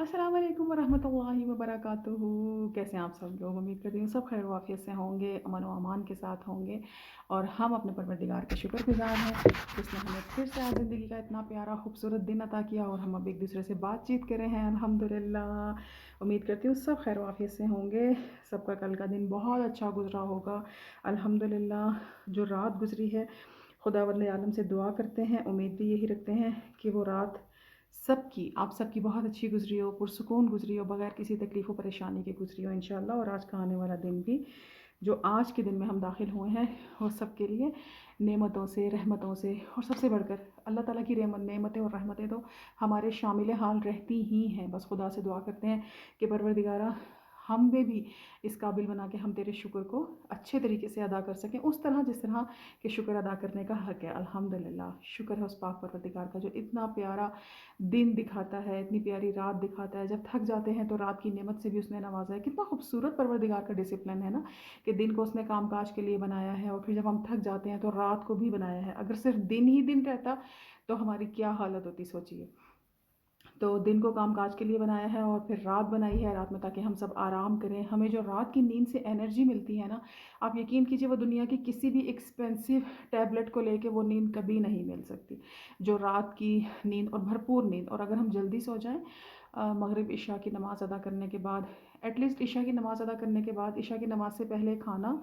अस्सलाम वालेकुम वरहमतुल्लाहि वबरकातुहू। कैसे हैं आप सब लोग? उम्मीद करती हूँ सब खैर वाफियत से होंगे, अमन व अमान के साथ होंगे। और हम अपने परवरदिगार के शुक्रगुजार हैं जिसने हमें फिर से आज ज़िंदगी का इतना प्यारा खूबसूरत दिन अता किया और हम अब एक दूसरे से बातचीत कर रहे हैं। अल्हम्दुलिल्लाह। उम्मीद करती हूँ सब खैर वाफियत से होंगे, सबका कल का दिन बहुत अच्छा गुजरा होगा। अल्हम्दुलिल्लाह। जो रात गुजरी है, खुदावंद आलम से दुआ करते हैं, उम्मीद भी यही रखते हैं कि वो रात आप सबकी बहुत अच्छी गुजरी हो, पुरसुकून गुजरी हो, बगैर किसी तकलीफ़ व परेशानी के गुजरी हो इंशाअल्लाह। और आज का आने वाला दिन भी, जो आज के दिन में हम दाखिल हुए हैं, वो सब के लिए नेमतों से, रहमतों से, और सबसे बढ़कर अल्लाह ताला की नेमतें और रहमतें तो हमारे शामिल हाल रहती ही हैं। बस खुदा से दुआ करते हैं कि परवरदिगारा हमें भी इस काबिल बना के हम तेरे शुक्र को अच्छे तरीके से अदा कर सकें, उस तरह जिस तरह के शुक्र अदा करने का हक़ है। अल्हम्दुलिल्लाह। शुक्र है उस पाक परवरदिगार का जो इतना प्यारा दिन दिखाता है, इतनी प्यारी रात दिखाता है। जब थक जाते हैं तो रात की नेमत से भी उसने नवाजा है। कितना खूबसूरत परवरदिगार का डिसिप्लिन है ना, कि दिन को उसने काम काज के लिए बनाया है और फिर जब हम थक जाते हैं तो रात को भी बनाया है। अगर सिर्फ दिन ही दिन रहता तो हमारी क्या हालत होती, सोचिए। तो दिन को काम काज के लिए बनाया है और फिर रात बनाई है, रात में ताकि हम सब आराम करें। हमें जो रात की नींद से एनर्जी मिलती है ना, आप यकीन कीजिए वो दुनिया की किसी भी एक्सपेंसिव टैबलेट को लेके वो नींद कभी नहीं मिल सकती। जो रात की नींद और भरपूर नींद, और अगर हम जल्दी सो जाएं, मगरिब इशा की नमाज़ अदा करने के बाद, एटलीस्ट इशा की नमाज़ अदा करने के बाद, इशा की नमाज़ से पहले खाना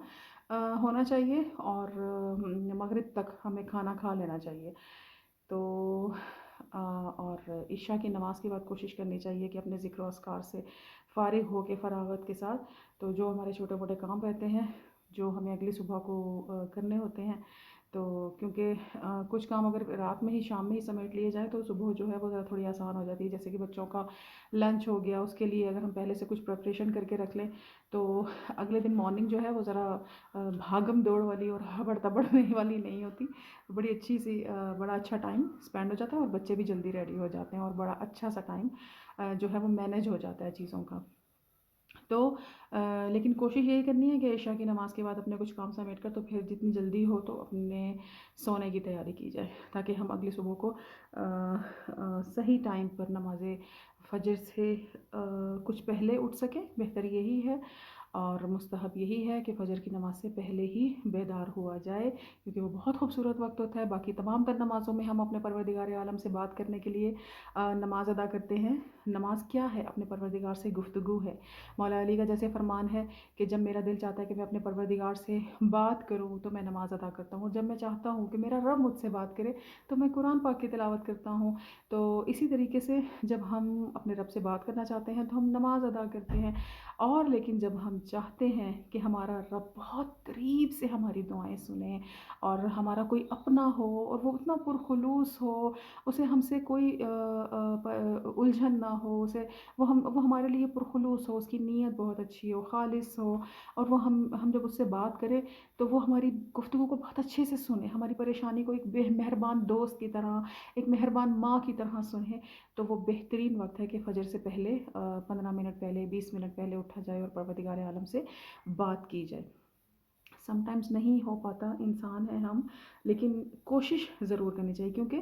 होना चाहिए, और मगरिब तक हमें खाना खा लेना चाहिए। तो और इशा की नमाज़ के बाद कोशिश करनी चाहिए कि अपने ज़िक्र अस्कार से फ़ारिग हो के, फ़रागत के साथ, तो जो हमारे छोटे मोटे काम रहते हैं जो हमें अगली सुबह को करने होते हैं, तो क्योंकि कुछ काम अगर रात में ही, शाम में ही समेट लिए जाए तो सुबह जो है वो ज़रा थोड़ी आसान हो जाती है। जैसे कि बच्चों का लंच हो गया, उसके लिए अगर हम पहले से कुछ प्रिपरेशन करके रख लें तो अगले दिन मॉर्निंग जो है वो ज़रा भागम दौड़ वाली और हबड़ तबड़ने वाली नहीं होती। बड़ी अच्छी सी बड़ा अच्छा टाइम स्पेंड हो जाता है और बच्चे भी जल्दी रेडी हो जाते हैं और बड़ा अच्छा सा टाइम जो है वो मैनेज हो जाता है चीज़ों का। तो लेकिन कोशिश यही करनी है कि इशा की नमाज़ के बाद अपने कुछ काम समेट कर, तो फिर जितनी जल्दी हो तो अपने सोने की तैयारी की जाए, ताकि हम अगली सुबह को सही टाइम पर नमाज़ फ़जर से कुछ पहले उठ सकें। बेहतर यही है और मुस्तहब यही है कि फ़जर की नमाज़ से पहले ही बेदार हुआ जाए, क्योंकि वो बहुत खूबसूरत वक्त होता है। बाकी तमाम तर नमाज़ों में हम अपने परवरदिगार आलम से बात करने के लिए नमाज़ अदा करते हैं। नमाज क्या है? अपने परवरदिगार से गुफ्तगू है। मौला अली का जैसे फरमान है कि जब मेरा दिल चाहता है कि मैं अपने परवरदिगार से बात करूँ तो मैं नमाज़ अदा करता हूँ, जब मैं चाहता हूँ कि मेरा रब मुझसे बात करे तो मैं कुरान पाक की तिलावत करता हूँ। तो इसी तरीके से जब हम अपने रब से बात करना चाहते हैं तो हम नमाज़ अदा करते हैं। और लेकिन जब हम चाहते हैं कि हमारा रब बहुत करीब से हमारी दुआएं सुने और हमारा कोई अपना हो और वो उतना पुरखुलूस हो, उसे हमसे कोई उलझन ना हो, उसे वो हमारे लिए पुरखुलूस हो, उसकी नीयत बहुत अच्छी हो, खालिस हो, और वो हम जब उससे बात करें तो वो हमारी गुफ्तगू को बहुत अच्छे से सुने, हमारी परेशानी को एक मेहरबान दोस्त की तरह, एक मेहरबान माँ की तरह सुने। तो वो बेहतरीन वक्त है कि फ़जर से पहले 15 मिनट पहले, 20 मिनट पहले उठा जाए और परवरदिगार आलम से बात की जाए। समटाइम्स नहीं हो पाता, इंसान हैं हम, लेकिन कोशिश ज़रूर करनी चाहिए, क्योंकि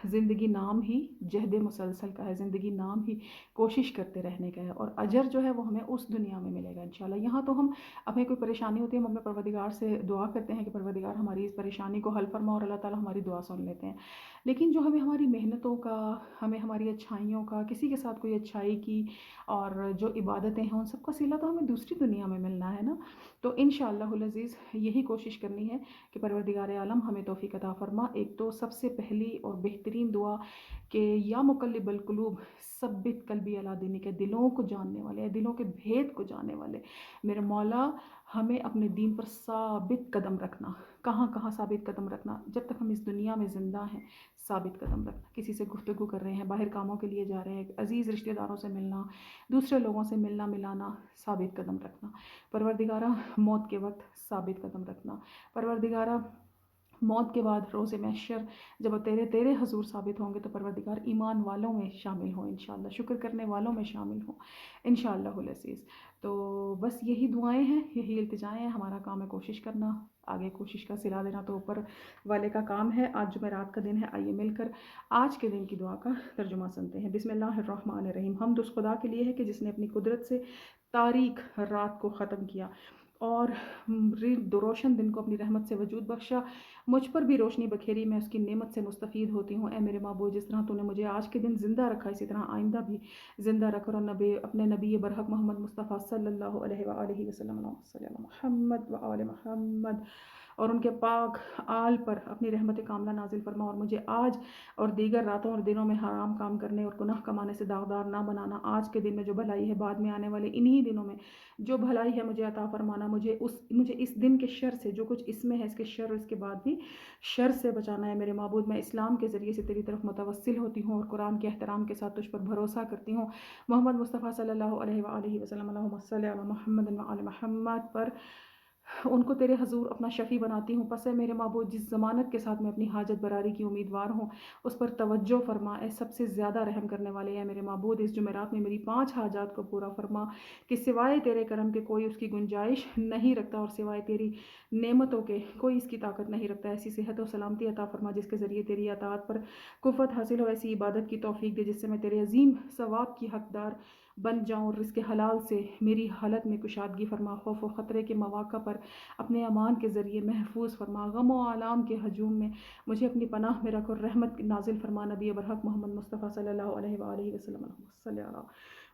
ज़िंदगी नाम ही जहद मुसलसल का है, ज़िंदगी नाम ही कोशिश करते रहने का है, और अजर जो है वो हमें उस दुनिया में मिलेगा इंशाल्लाह। यहाँ तो हमें कोई परेशानी होती है, हम अपने परवरदिगार से दुआ करते हैं कि परवरदिगार हमारी इस परेशानी को हल फरमा, और अल्लाह ताला हमारी दुआ सुन लेते हैं। लेकिन जो हमें हमारी मेहनतों का, हमें हमारी अच्छाइयों का, किसी के साथ कोई अच्छाई की और जो इबादतें हैं उन सब का सिला तो हमें दूसरी दुनिया में मिलना है ना। तो इंशाअल्लाहुल अज़ीज़ यही कोशिश करनी है कि परवरदिगार आलम हमें तौफ़ीक अता फ़रमा। एक तो सबसे पहली और बेहतरीन दुआ कि या मुक़ल्लिबल क़ुलूब सब्बित क़ल्बी अला दीनिक, दिलों को जानने वाले, दिलों के भेद को जानने वाले मेरे मौला, हमें अपने दीन पर साबित कदम रखना। कहाँ कहाँ साबित कदम रखना? जब तक हम इस दुनिया में ज़िंदा हैं, साबित कदम रखना। किसी से गुफ्तगू कर रहे हैं, बाहर कामों के लिए जा रहे हैं, अज़ीज़ रिश्तेदारों से मिलना, दूसरे लोगों से मिलना मिलाना, साबित कदम रखना। परवरदिगारा मौत के वक्त साबित कदम रखना। परवरदिगारा मौत के बाद रोज़े महशर जब वो तेरे तेरे हजूर साबित होंगे तो परवरदिगार ईमान वालों में शामिल हो इंशाअल्लाह, शुक्र करने वालों में शामिल हो इंशाअल्लाहुल अज़ीज़। तो बस यही दुआएं हैं, यही इल्तिजाएं हैं। हमारा काम है कोशिश करना, आगे कोशिश का सिला देना तो ऊपर वाले का काम है। आज जुमेरात का दिन है, आइए मिलकर आज के दिन की दुआ का तर्जुमा सुनते हैं। बिस्मिल्लाहिर्रहमानिर्रहीम। हमद उस खुदा के लिए है कि जिसने अपनी कुदरत से तारीख रात को ख़त्म किया और रोशन दिन को अपनी रहमत से वजूद बख्शा। मुझ पर भी रोशनी बखेरी, मैं उसकी नेमत से मुस्तफ़ीद होती हूँ। ए मेरे महबूब, जिस तरह तूने मुझे आज के दिन ज़िंदा रखा, इसी तरह आइंदा भी ज़िंदा रख, और नबी अपने नबी बरहक मोहम्मद मुस्तफ़ा सल्लल्लाहु अलैहि वसल्लम मोहम्मद व आले मोहम्मद और उनके पाक आल पर अपनी रहमत कामला नाजिल फरमा, और मुझे आज और दीगर रातों और दिनों में हराम काम करने और गुनाह कमाने से दागदार ना बनाना। आज के दिन में जो भलाई है, बाद में आने वाले इन्हीं दिनों में जो भलाई है मुझे अता फरमाना। मुझे इस दिन के शर से, जो कुछ इसमें है इसके शर और इसके बाद भी शर से बचाना है मेरे माबूद। मैं इस्लाम के ज़रिए से तेरी तरफ मुतवस्सिल होती हूँ और कुरान के एहतराम के साथ तुझ पर भरोसा करती हूँ। मोहम्मद मुस्तफ़ा सल्लल्लाहु अलैहि वसल्लम अल्लाहुम्मा सल्लि अला मुहम्मद व आले मुहम्मद पर उनको तेरे हजूर अपना शफ़ी बनाती हूँ। पस मेरे माबूद, जिस ज़मानत के साथ मैं अपनी हाजत बरारी की उम्मीदवार हूँ, उस पर तवज्जो फरमा। ए सबसे ज़्यादा रहम करने वाले हैं मेरे माबूद, इस जुमेरात में मेरी 5 हाजात को पूरा फरमा कि सिवाय तेरे करम के कोई उसकी गुंजाइश नहीं रखता और सिवाय तेरी नेमतों के कोई इसकी ताकत नहीं रखता। ऐसी सेहत और सलामती अता फरमा जिसके ज़रिए तेरी अताअत पर कुफ़त हासिल हो। ऐसी इबादत की तौफीक दे जिससे मैं तेरे अजीम सवाब की हकदार बन जाऊँ, और रिज़्क़ हलाल से मेरी हालत में कुशादगी फरमा। खौफ व ख़तरे के मौक़ा पर अपने अमान के ज़रिए महफूज फरमा। गम व आलाम के हजूम में मुझे अपनी पनाह में रख और रहमत नाजिल फरमा। नबी बरहक मोहम्मद मुस्तफ़ा सल्लल्लाहु अलैहि वसल्लम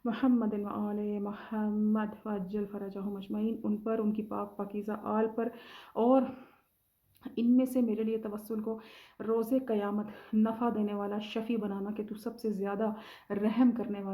मोहम्मद व आले मोहम्मद वअज्जल फ़रजहुम अजमईन, उन पर, उनकी पाक पाकीज़ा आल पर, और इनमें से मेरे लिए तवस्सुल को रोज़े क़यामत नफ़ा देने वाला शफ़ी बनाना कि तू सबसे ज़्यादा रहम करने वाला